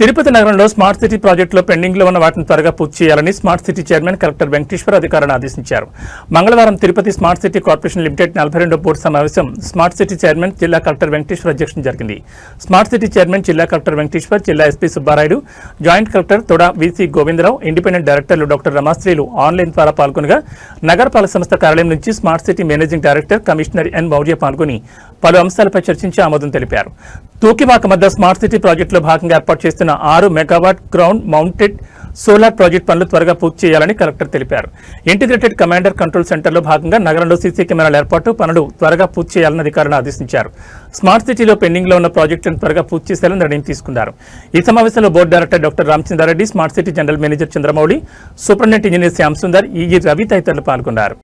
తిరుపతి నగరంలో smart city ప్రాజెక్టులో పెండింగ్లో ఉన్న వాటిని త్వరగా పూర్తి చేయాలని smart city chairman collector Venkateshwar అధికారులను ఆదేశించారు. మంగళవారం Tirupati smart city corporation limited 42వ బోర్డు సమావేశం స్మార్ట్ సిటీ చైర్మన్ జిల్లా కలెక్టర్ వెంకటేశ్వర్ అధ్యక్షతన జరిగింది. స్మార్ట్ సిటీ చైర్మన్ జిల్లా కలెక్టర్ వెంకటేశ్వర్, జిల్లా ఎస్పీ సుబ్బారాయుడు, జాయింట్ కలెక్టర్ తొడ విసి గోవిందరావు, ఇండిపెండెంట్ డైరెక్టర్లు డాక్టర్ రమాశ్రీలు ఆన్లైన్ ద్వారా పాల్గొనగా నగరపాలక సంస్థ కార్యాలయం నుంచి smart city managing director commissioner N Maurya పాల్గొని పలు అంశాలపై చర్చించి ఆమోదం తెలిపారు. తూకివాక మధ్య స్మార్ట్ సిటీ ప్రాజెక్టులో భాగంగా ఏర్పాటు చేస్తున్న 6 megawatt ground mounted solar project పనులు త్వరగా పూర్తి చేయాలని కలెక్టర్ తెలిపారు. ఇంటిగ్రేటెడ్ కమాండర్ కంట్రోల్ సెంటర్లో భాగంగా నగరంలో సీసీ కెమెరాల ఏర్పాటు పనులు త్వరగా పూర్తి చేయాలని అధికారులను ఆదేశించారు. స్మార్ట్ సిటీలో పెండింగ్లో ఉన్న ప్రాజెక్టులను త్వరగా పూర్తి చేసేయాలని నిర్ణయం తీసుకున్నారు. ఈ సమావేశంలో board director doctor Ramachandra Reddy, smart city general manager Chandramouli, superintendent engineer Shyam Sundar, EE Ravi తదితరులు పాల్గొన్నారు.